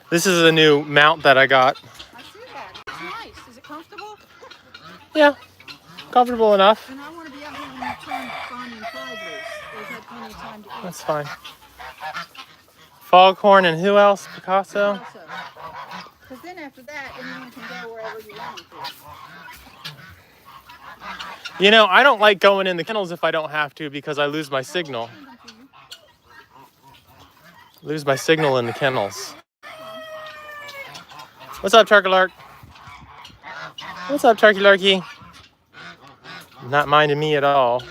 This is a new mount that I got. I see that. It's nice. Is it comfortable? Yeah, comfortable enough. And I want to be out here when you turn Bonnie and Clyde loose. They've had plenty of time to eat. That's fine. Foghorn and who else? Picasso? Because then after that, anyone can go wherever you want them to. You know, I don't like going in the kennels if I don't have to because I lose my signal. Lose my signal in the kennels. What's up, Turkey Lark? What's up, Turkey Larky? Not minding me at all.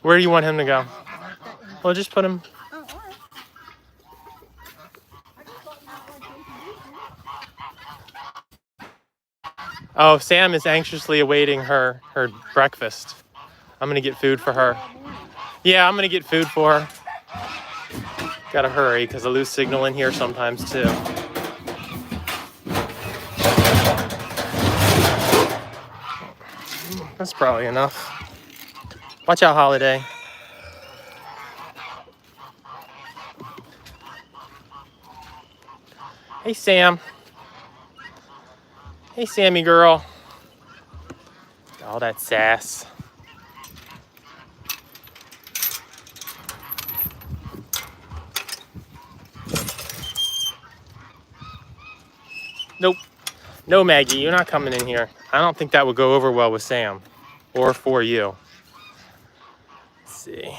Where do you want him to go? Well, just put him. Oh, Sam is anxiously awaiting her breakfast. I'm gonna get food for her. Yeah, I'm gonna get food for her. Gotta hurry because I lose signal in here sometimes too. That's probably enough. Watch out, Holiday. Hey, Sam. Hey, Sammy girl. All that sass. Nope. No, Maggie, you're not coming in here. I don't think that would go over well with Sam or for you. Let's see.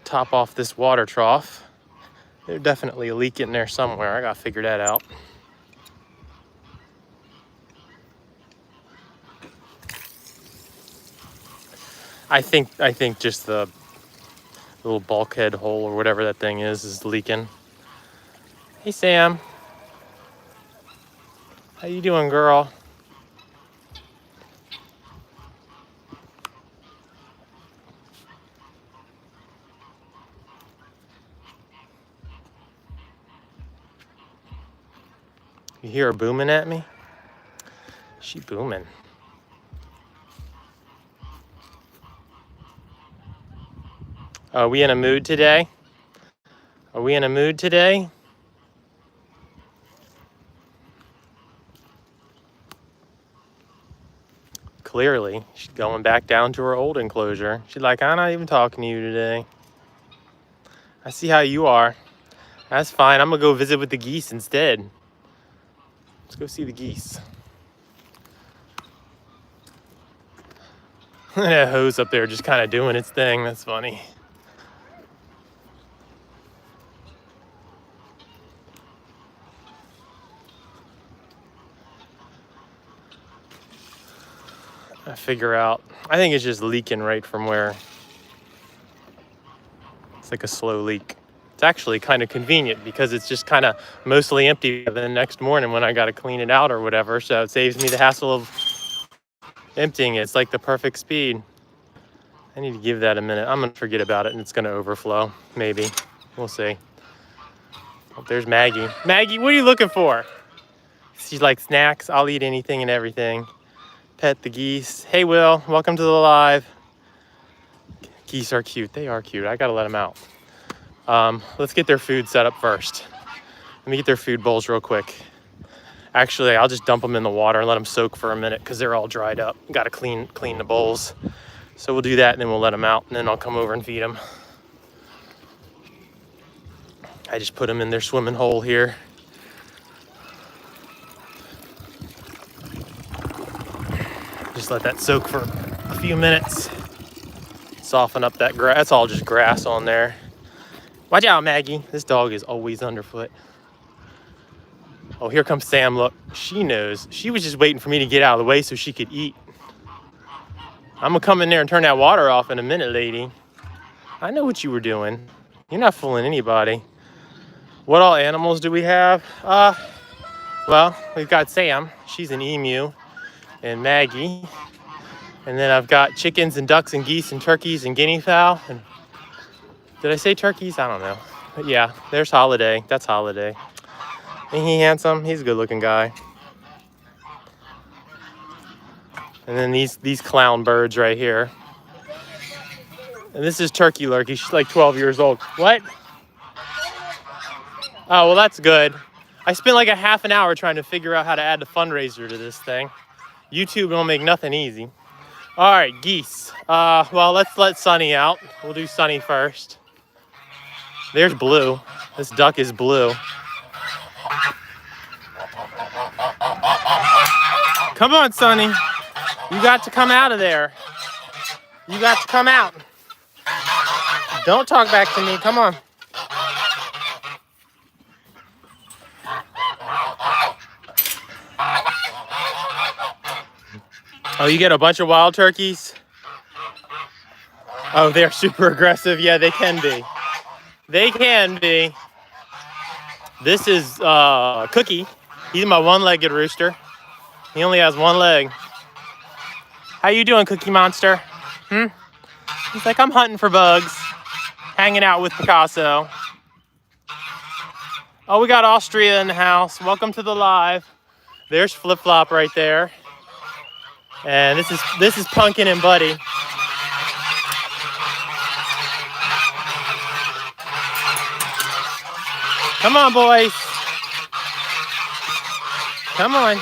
Top off this water trough. There's definitely a leak in there somewhere. I gotta figure that out. I think just the little bulkhead hole or whatever that thing is leaking. Hey, Sam. How you doing, girl? You hear her booming at me? She booming. Are we in a mood today? Are we in a mood today? Clearly, she's going back down to her old enclosure. She's like, I'm not even talking to you today. I see how you are. That's fine. I'm gonna go visit with the geese instead. Let's go see the geese. That hose up there just kind of doing its thing. That's funny. I figure out. I think it's just leaking right from where. It's like a slow leak. It's actually kind of convenient because it's just kind of mostly empty the next morning when I got to clean it out or whatever. So it saves me the hassle of emptying it. It's like the perfect speed. I need to give that a minute. I'm going to forget about it and it's going to overflow. Maybe. We'll see. Oh, there's Maggie. Maggie, what are you looking for? She's like, snacks. I'll eat anything and everything. Pet the geese. Hey, Will. Welcome to the live. Geese are cute. They are cute. I got to let them out. Let's get their food set up first. Let me get their food bowls real quick. Actually, I'll just dump them in the water and let them soak for a minute because they're all dried up. Got to clean the bowls. So we'll do that and then we'll let them out and then I'll come over and feed them. I just put them in their swimming hole here. Just let that soak for a few minutes. Soften up that grass. That's all just grass on there. Watch out, Maggie. This dog is always underfoot. Oh, here comes Sam. Look, she knows. She was just waiting for me to get out of the way so she could eat. I'm gonna come in there and turn that water off in a minute, lady. I know what you were doing. You're not fooling anybody. What all animals do we have? Well, we've got Sam. She's an emu. And Maggie. And then I've got chickens and ducks and geese and turkeys and guinea fowl. And did I say turkeys? I don't know. But yeah, there's Holiday. That's Holiday. Ain't he handsome? He's a good looking guy. And then these clown birds right here. And this is Turkey Lurkey. She's like 12 years old. What? Oh, well, that's good. I spent like a half an hour trying to figure out how to add the fundraiser to this thing. YouTube don't make nothing easy. All right, geese. Well, let's let Sunny out. We'll do Sunny first. There's Blue. This duck is Blue. Come on, Sunny. You got to come out of there. You got to come out. Don't talk back to me. Come on. Oh, you get a bunch of wild turkeys? Oh, they're super aggressive. Yeah, they can be. They can be. This is Cookie. He's my one-legged rooster. He only has one leg. How you doing, Cookie Monster? He's like, I'm hunting for bugs. Hanging out with Picasso. Oh, we got Austria in the house. Welcome to the live. There's Flip Flop right there. And this is Pumpkin and Buddy. Come on, boys. Come on.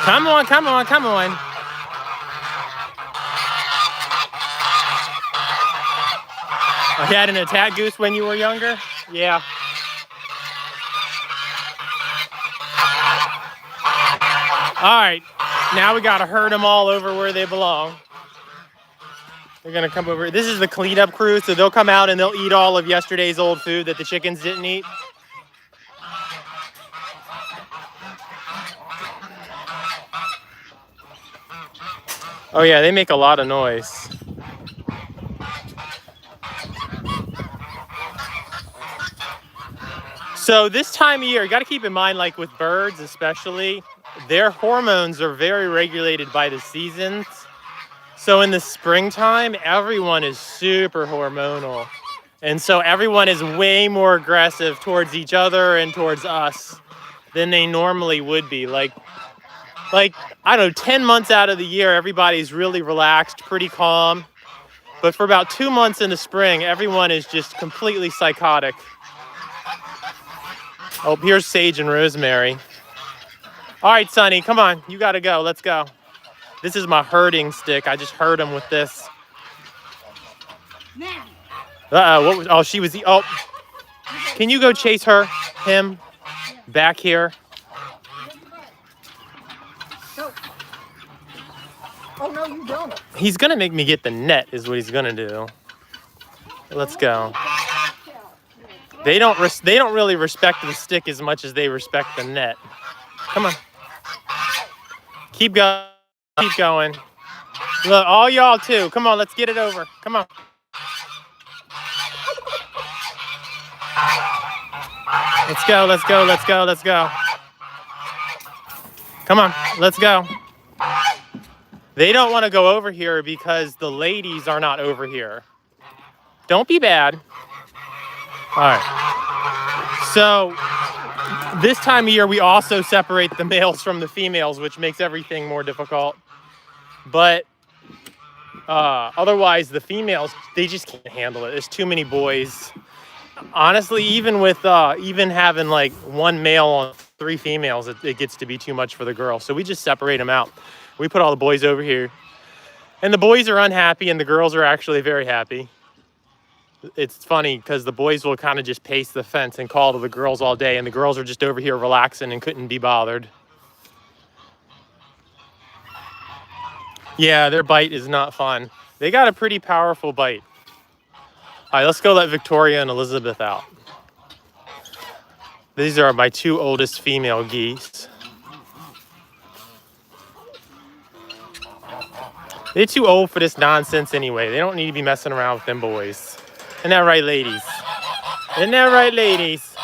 Come on, come on, come on. You had an attack goose when you were younger? Yeah. All right, now we gotta herd them all over where they belong. They're gonna come over. This is the cleanup crew, so they'll come out and they'll eat all of yesterday's old food that the chickens didn't eat. Oh yeah, they make a lot of noise. So this time of year, you got to keep in mind, like with birds especially, their hormones are very regulated by the seasons. So in the springtime, everyone is super hormonal. And so everyone is way more aggressive towards each other and towards us than they normally would be. Like, I don't know, 10 months out of the year, everybody's really relaxed, pretty calm. But for about 2 months in the spring, everyone is just completely psychotic. Oh, here's Sage and Rosemary. All right, Sonny, come on. You got to go. Let's go. This is my herding stick. I just herd them with this. Uh-oh. Oh, she was... Oh. Can you go chase her? Him? Back here? Oh, no, you don't. He's going to make me get the net is what he's going to do. Let's go. They don't really respect the stick as much as they respect the net. Come on. Keep going. Keep going. Look, all y'all too. Come on, let's get it over. Come on. Let's go, let's go, let's go, let's go. Come on, let's go. They don't want to go over here because the ladies are not over here. Don't be bad. All right. So this time of year, we also separate the males from the females, which makes everything more difficult. But otherwise, the females, they just can't handle it. There's too many boys. Honestly, even with even having like one male on 3 females, it gets to be too much for the girls. So we just separate them out. We put all the boys over here. And the boys are unhappy and the girls are actually very happy. It's funny because the boys will kind of just pace the fence and call to the girls all day, and the girls are just over here relaxing and couldn't be bothered. Yeah, their bite is not fun. They got a pretty powerful bite. All right, let's go let Victoria and Elizabeth out. These are my 2 oldest female geese. They're too old for this nonsense anyway. They don't need to be messing around with them boys. Isn't that right, ladies? Isn't that right, ladies?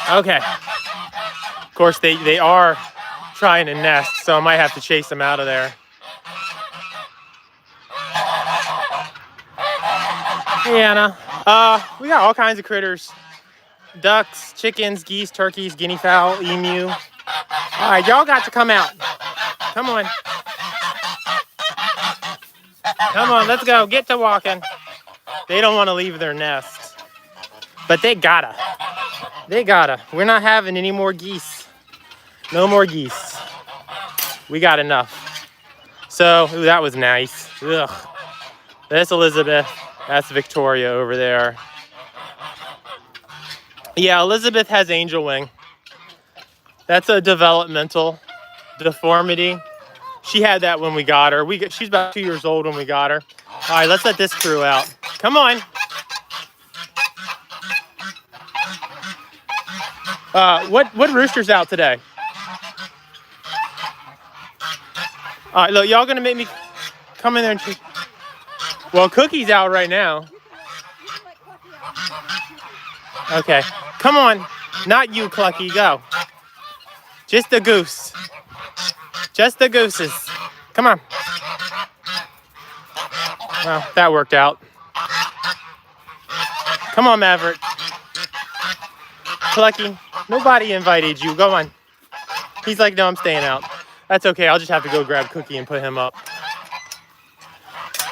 Okay. Of course, they are trying to nest, so I might have to chase them out of there. Hey, Anna. We got all kinds of critters. Ducks, chickens, geese, turkeys, guinea fowl, emu. All right, y'all got to come out. Come on. Come on, let's go. Get to walking. They don't want to leave their nest. But they gotta. They gotta. We're not having any more geese. No more geese. We got enough. So, ooh, that was nice. Ugh. That's Elizabeth. That's Victoria over there. Yeah, Elizabeth has angel wing. That's a developmental deformity. She had that when we got her. She's about 2 years old when we got her. All right, let's let this crew out. Come on. What rooster's out today? All right, look, y'all gonna make me come in there and check. Well, Cookie's out right now. Okay, come on. Not you, Clucky, go. Just the goose. Just the gooses. Come on. Well, that worked out. Come on, Maverick. Clucky, nobody invited you. Go on. He's like, no, I'm staying out. That's okay. I'll just have to go grab Cookie and put him up.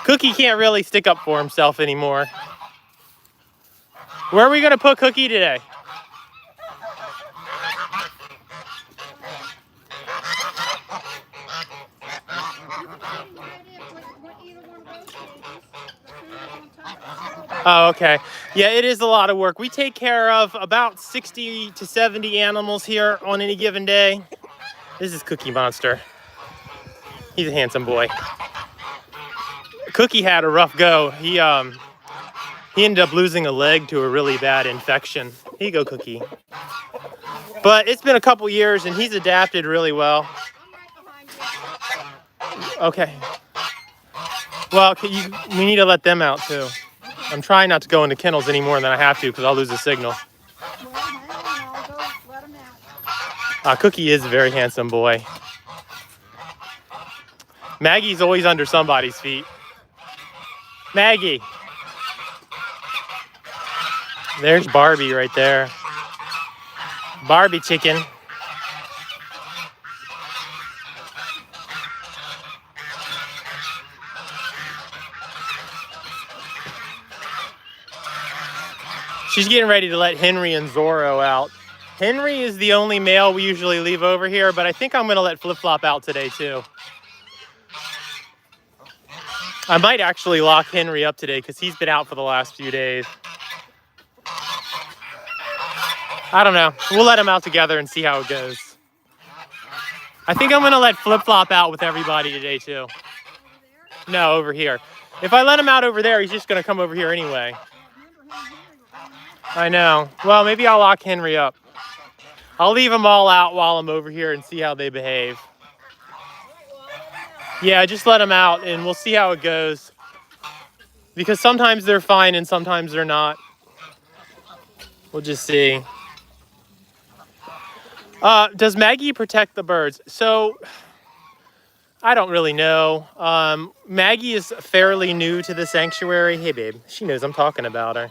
Cookie can't really stick up for himself anymore. Where are we going to put Cookie today? Oh, okay. Yeah, it is a lot of work. We take care of about 60 to 70 animals here on any given day. This is Cookie Monster. He's a handsome boy. Cookie had a rough go. He ended up losing a leg to a really bad infection. Here you go, Cookie. But it's been a couple years and he's adapted really well. Okay. Well, we need to let them out too. I'm trying not to go into kennels any more than I have to because I'll lose the signal. Cookie is a very handsome boy. Maggie's always under somebody's feet. Maggie. There's Barbie right there. Barbie chicken. She's getting ready to let Henry and Zorro out. Henry is the only male we usually leave over here, but I think I'm going to let Flip Flop out today too. I might actually lock Henry up today because he's been out for the last few days. I don't know. We'll let him out together and see how it goes. I think I'm going to let Flip Flop out with everybody today too. No, over here. If I let him out over there, he's just going to come over here anyway. I know. Well, maybe I'll lock Henry up. I'll leave them all out while I'm over here and see how they behave. Yeah, just let them out and we'll see how it goes. Because sometimes they're fine and sometimes they're not. We'll just see. Does Maggie protect the birds? So, I don't really know. Maggie is fairly new to the sanctuary. Hey, babe. She knows I'm talking about her.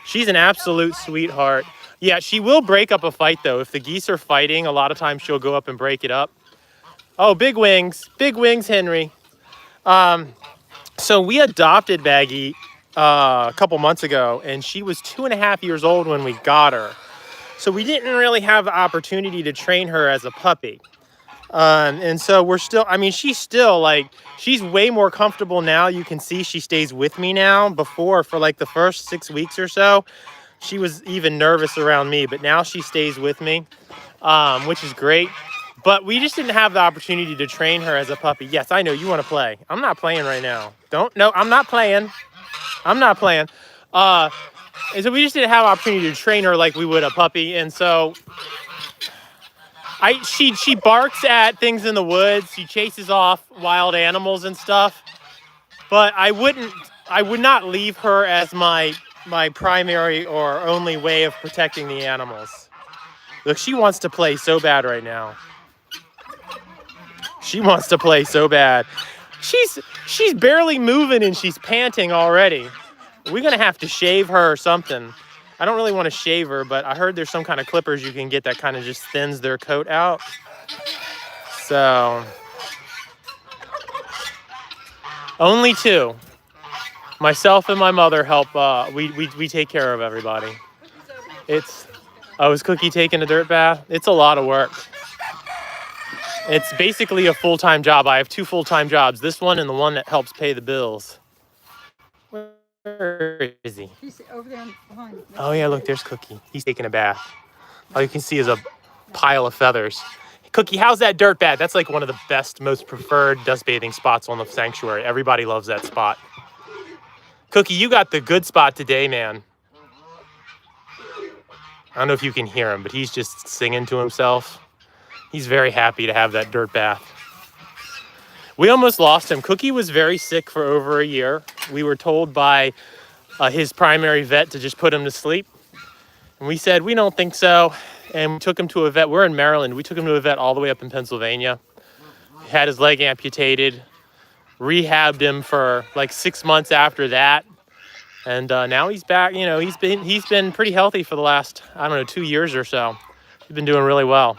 She's an absolute sweetheart. Yeah, she will break up a fight, though. If the geese are fighting, a lot of times she'll go up and break it up. Oh, big wings. Big wings, Henry. So we adopted Maggie a couple months ago, and she was 2.5 years old when we got her. So we didn't really have the opportunity to train her as a puppy. And so we're still, I mean, she's still like, she's way more comfortable now. You can see she stays with me now. Before, for like the first 6 weeks or so, she was even nervous around me, but now she stays with me, which is great. But we just didn't have the opportunity to train her as a puppy. Yes, I know you want to play. I'm not playing right now. No, I'm not playing. I'm not playing. And so we just didn't have an opportunity to train her like we would a puppy. And so she barks at things in the woods. She chases off wild animals and stuff. But I would not leave her as my primary or only way of protecting the animals. Look, she wants to play so bad right now. She wants to play so bad. She's barely moving and she's panting already. We're gonna have to shave her or something. I don't really want to shave her, but I heard there's some kind of clippers you can get that kind of just thins their coat out. So, only two. Myself and my mother help. We take care of everybody. It's Cookie taking a dirt bath? It's a lot of work. It's basically a full-time job. I have two full-time jobs. This one and the one that helps pay the bills. Where is he? He's over there behind. Oh yeah, look, there's Cookie. He's taking a bath. All you can see is a pile of feathers. Cookie, how's that dirt bath? That's like one of the best, most preferred dust bathing spots on the sanctuary. Everybody loves that spot. Cookie, you got the good spot today, man. I don't know if you can hear him, but he's just singing to himself. He's very happy to have that dirt bath. We almost lost him. Cookie was very sick for over a year. We were told by his primary vet to just put him to sleep. And we said, we don't think so. And we took him to a vet. We're in Maryland. We took him to a vet all the way up in Pennsylvania. He had his leg amputated, rehabbed him for like 6 months after that. And now he's back. You know, he's been pretty healthy for the last, 2 years or so. He's been doing really well.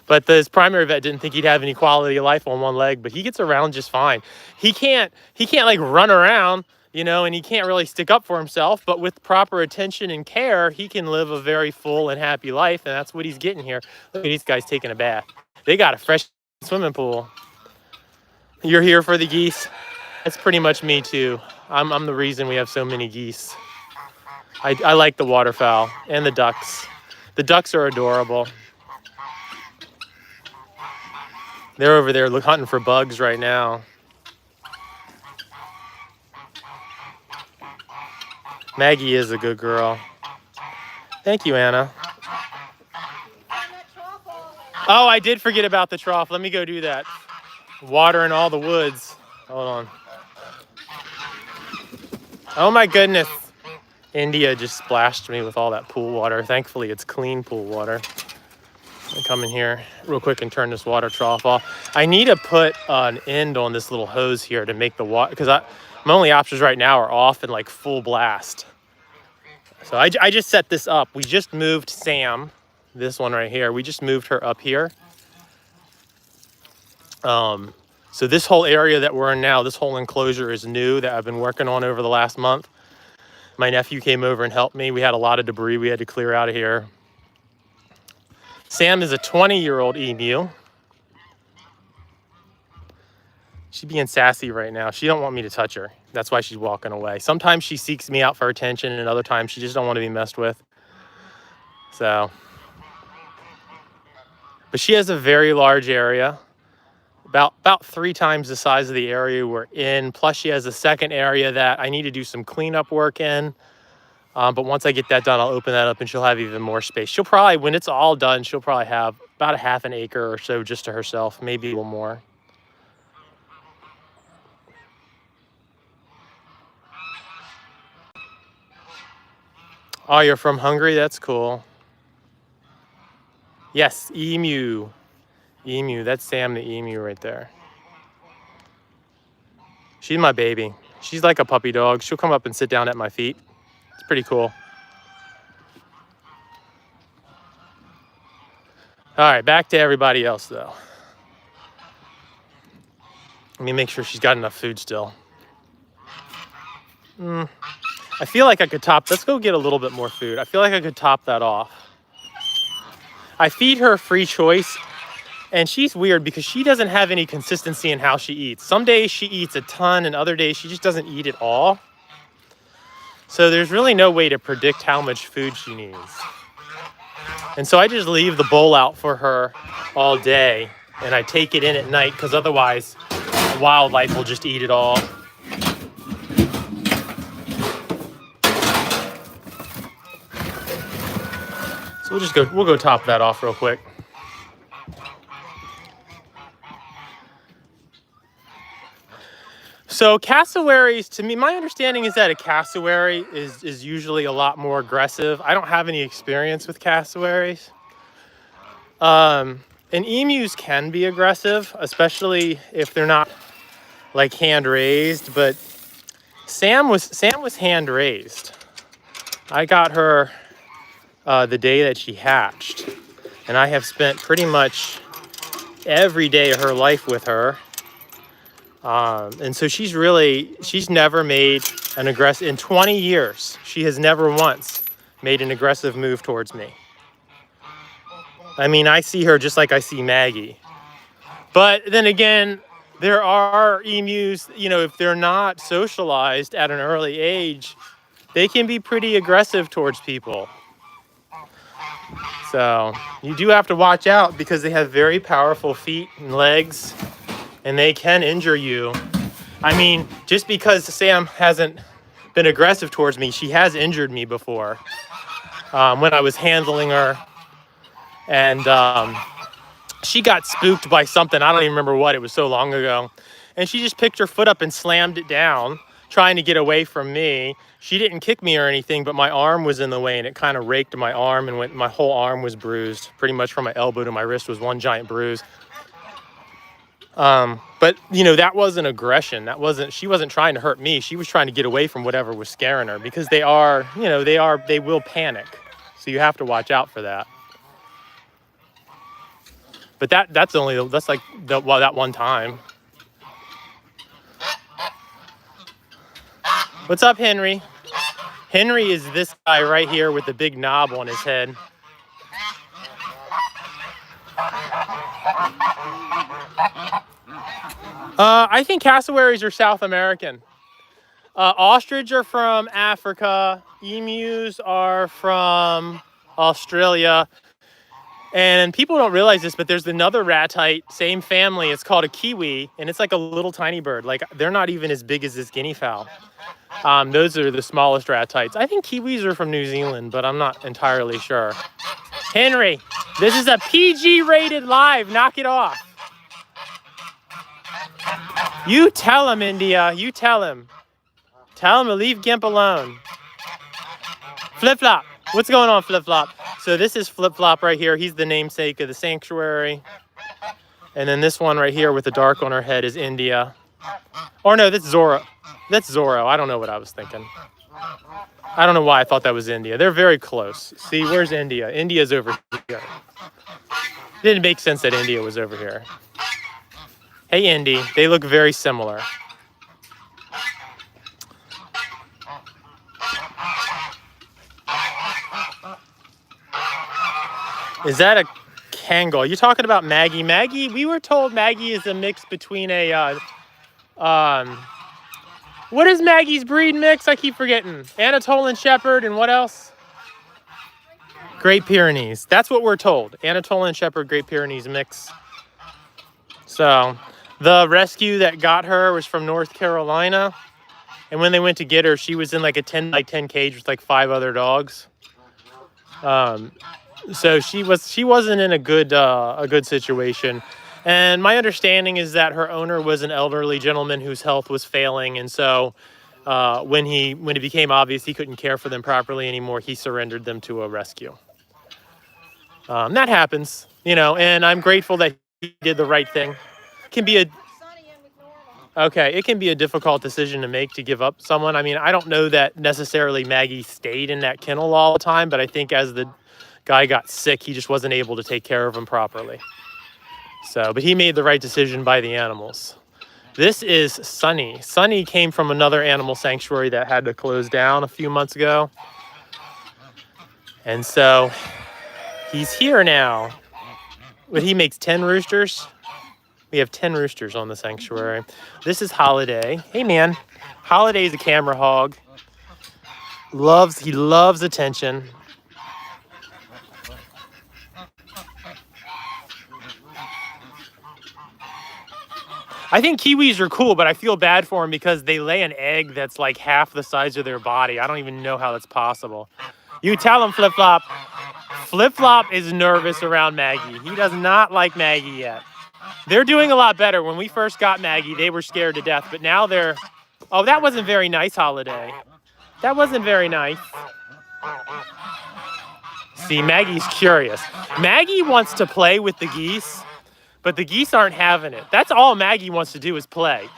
But his primary vet didn't think he'd have any quality of life on one leg, but he gets around just fine. He can't like run around, and he can't really stick up for himself, but with proper attention and care, he can live a very full and happy life, and that's what he's getting here. Look at these guys taking a bath. They got a fresh swimming pool. You're here for the geese? That's pretty much me too. I'm the reason we have so many geese. I like the waterfowl and the ducks. The ducks are adorable. They're over there hunting for bugs right now. Maggie is a good girl. Thank you, Anna. Oh, I did forget about the trough. Let me go do that. Watering all the woods. Hold on. Oh my goodness. India just splashed me with all that pool water. Thankfully, it's clean pool water. I'll come in here real quick and turn this water trough off. I need to put an end on this little hose here to make the water, because my only options right now are off and like full blast. So I just set this up. We just moved Sam, this one right here. We just moved her up here. So this whole area that we're in now, this whole enclosure is new that I've been working on over the last month. My nephew came over and helped me. We had a lot of debris we had to clear out of here. Sam is a 20-year-old emu. She's being sassy right now. She don't want me to touch her. That's why she's walking away. Sometimes she seeks me out for attention, and other times she just don't want to be messed with. So, but she has a very large area, about 3 times the size of the area we're in. Plus she has a second area that I need to do some cleanup work in. But once I get that done, I'll open that up and she'll have even more space. She'll probably, when it's all done, she'll probably have about a half an acre or so just to herself, maybe a little more. Oh, you're from Hungary? That's cool. Yes, emu. Emu, that's Sam the emu right there. She's my baby. She's like a puppy dog. She'll come up and sit down at my feet. It's pretty cool. All right, back to everybody else though. Let me make sure she's got enough food still. I feel like I could top, let's go get a little bit more food. I feel like I could top that off. I feed her free choice, and she's weird because she doesn't have any consistency in how she eats. Some days she eats a ton, and other days she just doesn't eat at all. So there's really no way to predict how much food she needs. And so I just leave the bowl out for her all day, and I take it in at night because otherwise wildlife will just eat it all. So we'll go top that off real quick. So cassowaries, to me, my understanding is that a cassowary is usually a lot more aggressive. I don't have any experience with cassowaries, And emus can be aggressive, especially if they're not like hand raised, but Sam was hand raised. I got her the day that she hatched, and I have spent pretty much every day of her life with her. And so she's never made an aggressive, in 20 years, she has never once made an aggressive move towards me. I mean, I see her just like I see Maggie. But then again, there are emus, you know, if they're not socialized at an early age, they can be pretty aggressive towards people. So you do have to watch out because they have very powerful feet and legs, and they can injure you. I mean, just because Sam hasn't been aggressive towards me, she has injured me before when I was handling her. And she got spooked by something. I don't even remember what. It was so long ago. And she just picked her foot up and slammed it down, trying to get away from me. She didn't kick me or anything, but my arm was in the way, and it kind of raked my arm, and my whole arm was bruised. Pretty much from my elbow to my wrist was one giant bruise. But you know, that wasn't aggression. She wasn't trying to hurt me. She was trying to get away from whatever was scaring her, because they will panic. So you have to watch out for that. But that's like that one time. What's up, Henry? Henry is this guy right here with the big knob on his head. I think cassowaries are South American. Ostrich are from Africa. Emus are from Australia. And people don't realize this, but there's another ratite, same family. It's called a kiwi, and it's like a little tiny bird. Like, they're not even as big as this guinea fowl. Those are the smallest ratites. I think kiwis are from New Zealand, but I'm not entirely sure. Henry, this is a PG-rated live. Knock it off. You tell him, India. You tell him. Tell him to leave Gimp alone. Flip-flop. What's going on, Flip-flop? So this is Flip-flop right here. He's the namesake of the sanctuary. And then this one right here with the dark on her head is India. Or no, that's Zorro. That's Zorro. I don't know what I was thinking. I don't know why I thought that was India. They're very close. See, where's India? India's over here. It didn't make sense that India was over here. Hey, Indy. They look very similar. Is that a Kangal? You talking about Maggie? Maggie, we were told Maggie is a mix between a, what is Maggie's breed mix? I keep forgetting. Anatolian Shepherd and what else? Great Pyrenees. That's what we're told. Anatolian Shepherd, Great Pyrenees mix. So the rescue that got her was from North Carolina. And when they went to get her, she was in like a 10 by 10 cage with like 5 other dogs. So she wasn't in a good situation. And my understanding is that her owner was an elderly gentleman whose health was failing, and so when it became obvious he couldn't care for them properly anymore, he surrendered them to a rescue. That happens, you know, and I'm grateful that he did the right thing. It can be a difficult decision to make, to give up someone. I mean, I don't know that necessarily Maggie stayed in that kennel all the time, but I think as the guy got sick, he just wasn't able to take care of him properly. So, but he made the right decision by the animals. This is Sunny. Sunny came from another animal sanctuary that had to close down a few months ago. And so he's here now. But he makes 10 roosters. We have 10 roosters on the sanctuary. This is Holiday. Hey, man. Holiday's a camera hog. He loves attention. I think kiwis are cool, but I feel bad for them because they lay an egg that's like half the size of their body. I don't even know how that's possible. You tell him, Flip-flop. Flip-flop is nervous around Maggie. He does not like Maggie yet. They're doing a lot better. When we first got Maggie, they were scared to death, but now they're... Oh, that wasn't very nice, Holiday. That wasn't very nice. See, Maggie's curious. Maggie wants to play with the geese, but the geese aren't having it. That's all Maggie wants to do is play.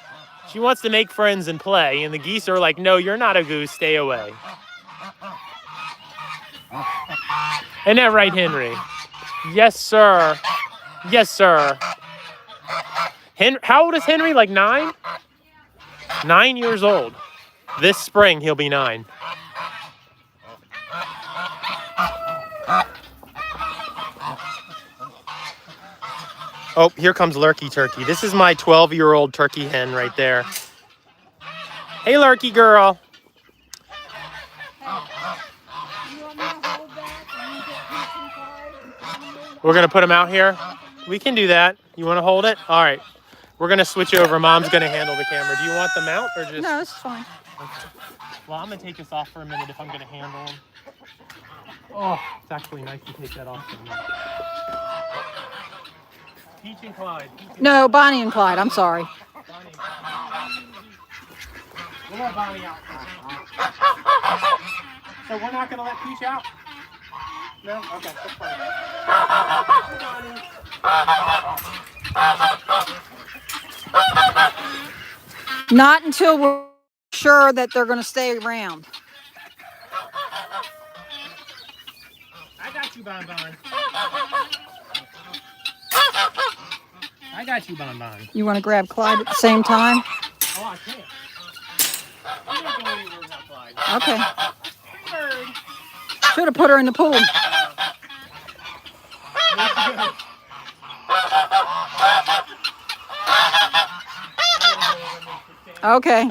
She wants to make friends and play, and the geese are like, no, you're not a goose, stay away. Isn't that right, Henry? Yes, sir. Yes, sir. How old is Henry? Like 9? 9 years old. This spring, he'll be 9. Oh, here comes Lurky Turkey. This is my 12-year-old turkey hen right there. Hey, Lurky girl. We're going to put him out here? We can do that. You want to hold it? All right. We're going to switch over. Mom's going to handle the camera. Do you want them out or just... No, it's fine. Okay. Well, I'm going to take this off for a minute if I'm going to handle them. Oh, it's actually nice to take that off for a minute. Peach and Clyde. No, Bonnie and Clyde. I'm sorry. Bonnie. We'll let Bonnie out. So we're not going to let Peach out? No? Okay, that's fine. Not until we're sure that they're going to stay around. I got you, Bon Bon. I got you, Bon Bon. You want to grab Clyde at the same time? Oh, I can't. I'm not going anywhere without Clyde. Okay. Bird. Should have put her in the pool. Okay.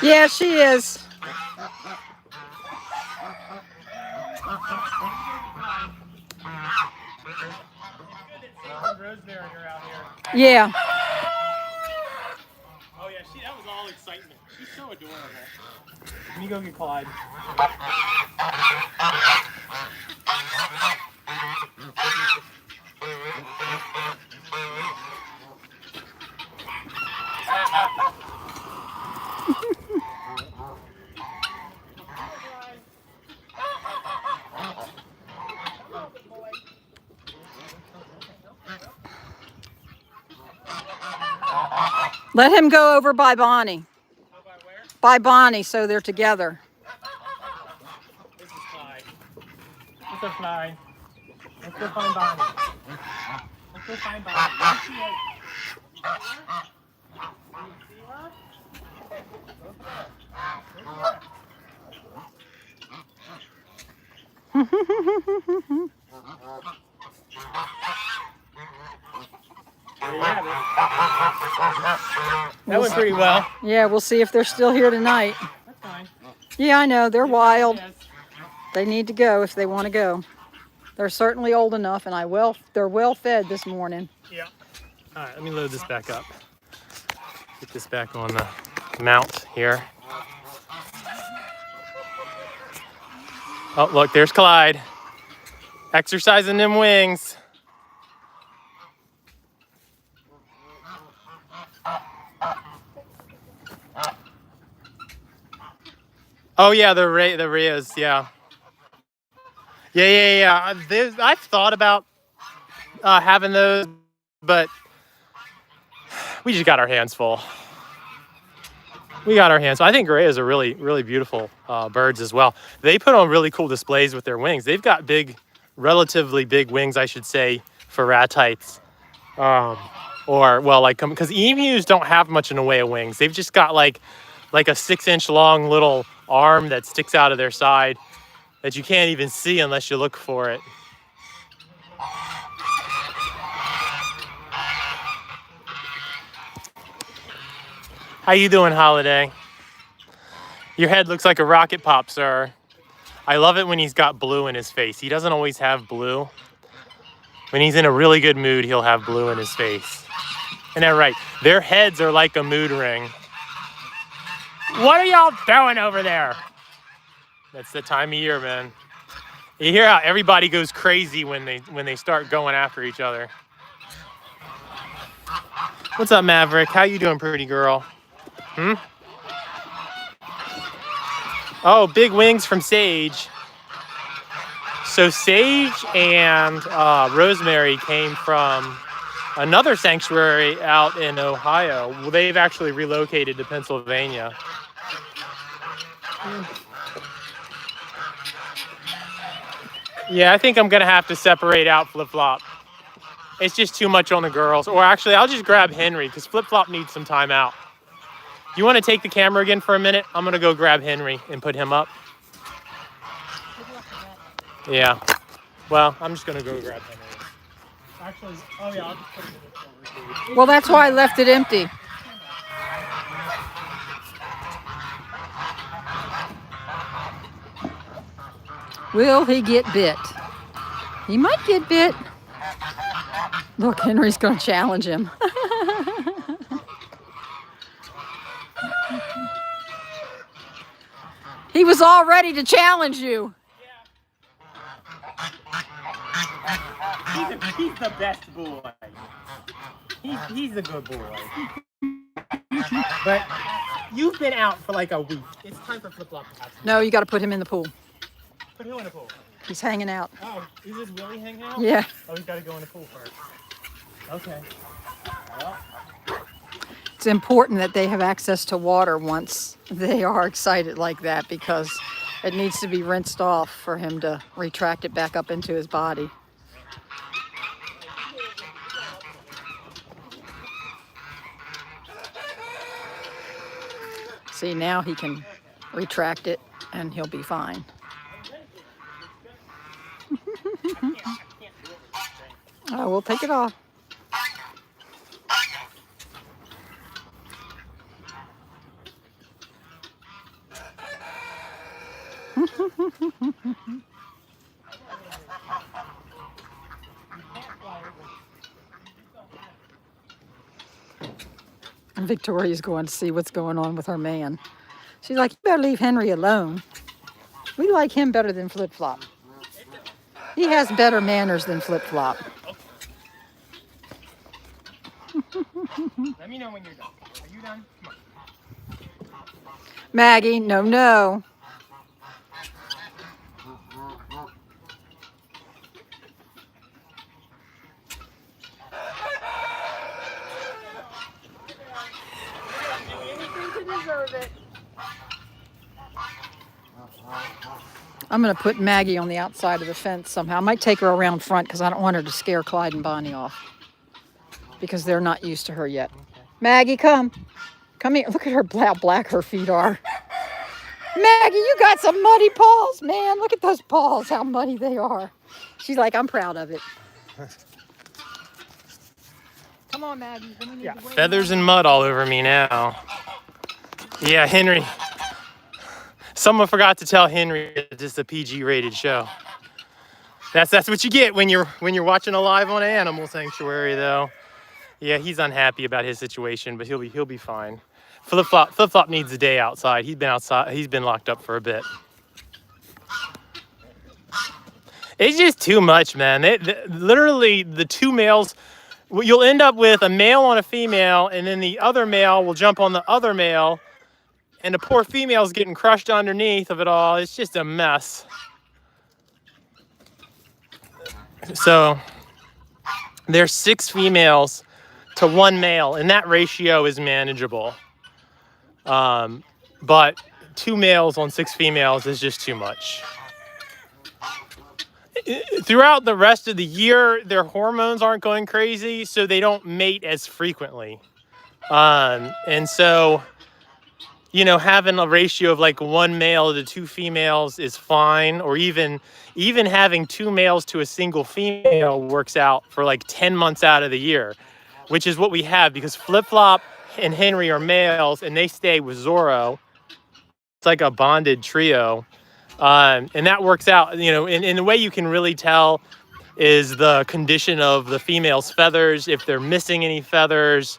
Yeah, she is. Yeah. Oh yeah, that was all excitement. She's so adorable. Let me go get Clyde. Let him go over by Bonnie. By where? By Bonnie, so they're together. This is Clyde. What's up, Clyde? Let's go find Bonnie. Let's go find Bonnie. Where's she at? You see her? That went pretty well. Yeah, we'll see if they're still here tonight. That's fine. Yeah, I know. They're wild. Yes. They need to go if they want to go. They're certainly old enough, and they're well fed this morning. Yeah. All right, let me load this back up. Get this back on the mount here. Oh, look, there's Clyde. Exercising them wings. Oh yeah, the Rias, yeah. Yeah. I've thought about having those, but we just got our hands full. I think Rias are really, really beautiful birds as well. They put on really cool displays with their wings. They've got relatively big wings, I should say, for ratites. Because emus don't have much in the way of wings. They've just got like a 6-inch long little arm that sticks out of their side that you can't even see unless you look for it. How you doing, Holiday? Your head looks like a rocket pop, sir. I love it when he's got blue in his face. He doesn't always have blue. When he's in a really good mood, he'll have blue in his face. Isn't that right? Their heads are like a mood ring. What are y'all doing over there? That's the time of year, man. You hear how everybody goes crazy when they start going after each other. What's up, Maverick? How you doing, pretty girl? Oh, big wings from Sage. So Sage and Rosemary came from another sanctuary out in Ohio. Well, they've actually relocated to Pennsylvania. Yeah, I think I'm gonna have to separate out Flip Flop. It's just too much on the girls. Or actually, I'll just grab Henry because Flip Flop needs some time out. You want to take the camera again for a minute? I'm gonna go grab Henry and put him up. Yeah. Well, I'm just gonna go grab Henry. Actually, oh yeah, I'll just put him in the corner. Well, that's why I left it empty. Will he get bit? He might get bit. Look, Henry's going to challenge him. He was all ready to challenge you. He's the best boy. He's a good boy. But you've been out for like a week. It's time for Flip Flop to have some. No, you got to put him in the pool. Put who in the pool? He's hanging out. Oh, is this Willie hanging out? Yeah. Oh, he's got to go in the pool first. Okay. Well. It's important that they have access to water once they are excited like that because it needs to be rinsed off for him to retract it back up into his body. See, now he can retract it and he'll be fine. Oh, we'll take it off. And Victoria's going to see what's going on with her man. She's like, you better leave Henry alone. We like him better than Flip Flop. He has better manners than Flip Flop. Let me know when you're done. Are you done? Come on. Maggie, no, no. I'm going to put Maggie on the outside of the fence somehow. I might take her around front because I don't want her to scare Clyde and Bonnie off because they're not used to her yet. Okay. Maggie, come. Come here. Look at her, how black her feet are. Maggie, you got some muddy paws, man. Look at those paws, how muddy they are. She's like, I'm proud of it. Come on, Maggie. Yeah, feathers and mud all over me now. Yeah, Henry. Someone forgot to tell Henry it's just a PG-rated show. That's what you get when you're watching a live on Animal Sanctuary, though. Yeah, he's unhappy about his situation, but he'll be fine. Flip Flop needs a day outside. He's been outside. He's been locked up for a bit. It's just too much, man. Literally, the two males. You'll end up with a male on a female, and then the other male will jump on the other male. And the poor female's getting crushed underneath of it all. It's just a mess. So there's 6 females to 1 male, and that ratio is manageable. But 2 males on 6 females is just too much. Throughout the rest of the year, their hormones aren't going crazy, so they don't mate as frequently. And so, you know, having a ratio of like 1 male to 2 females is fine, or even having 2 males to a single female works out for like 10 months out of the year, which is what we have because Flip Flop and Henry are males and they stay with Zorro. It's like a bonded trio. And that works out, you know, in the way you can really tell is the condition of the female's feathers, if they're missing any feathers,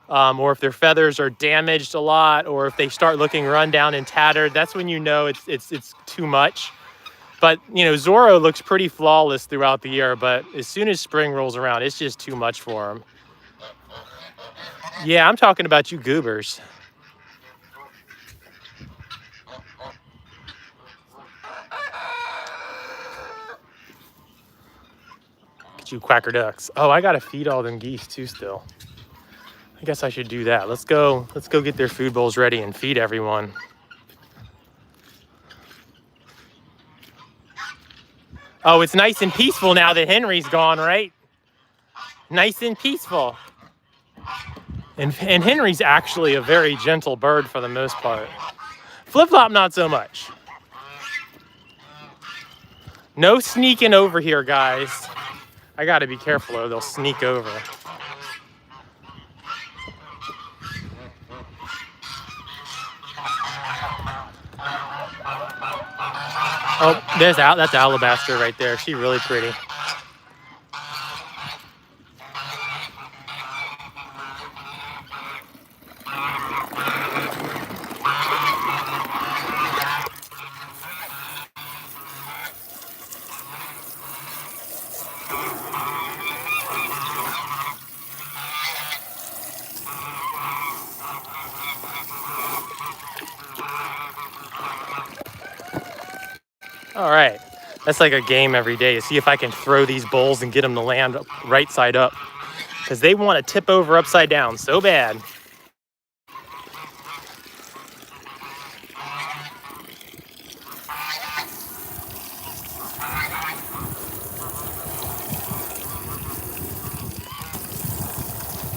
or if their feathers are damaged a lot, or if they start looking run down and tattered. That's when you know it's too much. But, you know, Zorro looks pretty flawless throughout the year, but as soon as spring rolls around, it's just too much for him. Yeah, I'm talking about you goobers. Get you quacker ducks. Oh, I gotta feed all them geese too still. I guess I should do that. Let's go get their food bowls ready and feed everyone. Oh, it's nice and peaceful now that Henry's gone, right? Nice and peaceful. And Henry's actually a very gentle bird for the most part. Flip-flop, not so much. No sneaking over here, guys. I gotta be careful or they'll sneak over. Oh, that's Alabaster right there. She's really pretty. All right, that's like a game every day to see if I can throw these bowls and get them to land right side up, because they want to tip over upside down so bad.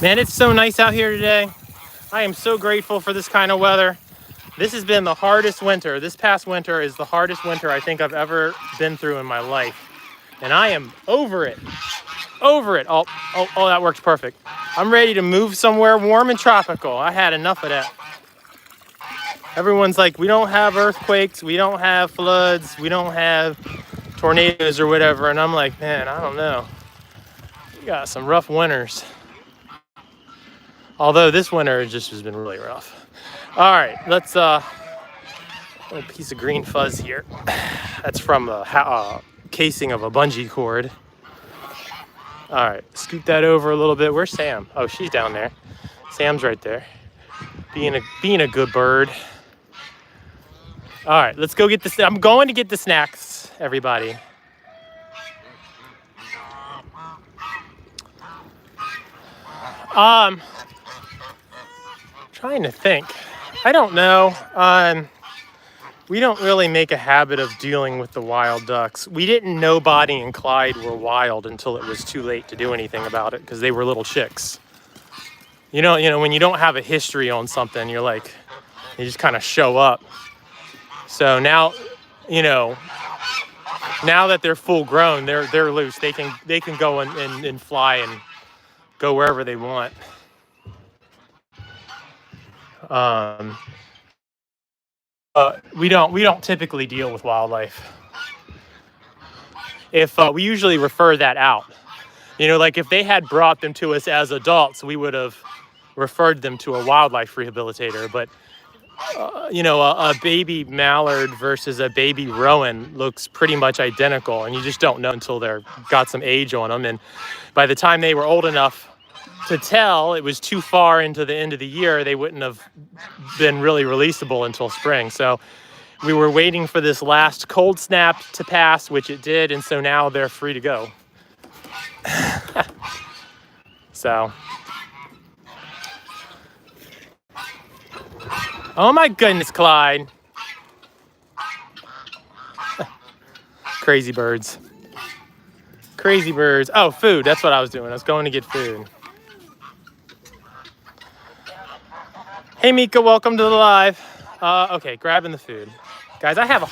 Man, it's so nice out here today. I am so grateful for this kind of weather. This has been the hardest winter. This past winter is the hardest winter I think I've ever been through in my life. And I am over it. Over it. Oh, that works perfect. I'm ready to move somewhere warm and tropical. I had enough of that. Everyone's like, we don't have earthquakes, we don't have floods, we don't have tornadoes or whatever. And I'm like, man, I don't know. We got some rough winters. Although this winter just has been really rough. All right, let's, little piece of green fuzz here. That's from a casing of a bungee cord. All right, scoot that over a little bit. Where's Sam? Oh, she's down there. Sam's right there. Being a good bird. All right, let's go get this. I'm going to get the snacks, everybody. Trying to think. I don't know. We don't really make a habit of dealing with the wild ducks. We didn't know Bonnie and Clyde were wild until it was too late to do anything about it because they were little chicks. You know, when you don't have a history on something, you're like, you just kind of show up. So now, now that they're full grown, they're loose. They can go and fly and go wherever they want. We don't typically deal with wildlife. If we usually refer that out, like if they had brought them to us as adults, we would have referred them to a wildlife rehabilitator. But a baby mallard versus a baby rowan looks pretty much identical, and you just don't know until they're got some age on them. And by the time they were old enough to tell it was too far into the end of the year, they wouldn't have been really releasable until spring. So we were waiting for this last cold snap to pass, which it did, and so now they're free to go. So, oh my goodness, Clyde. Crazy birds. Crazy birds. Oh, food, that's what I was doing. I was going to get food. Hey Mika, welcome to the live. Okay, grabbing the food. Guys, I have a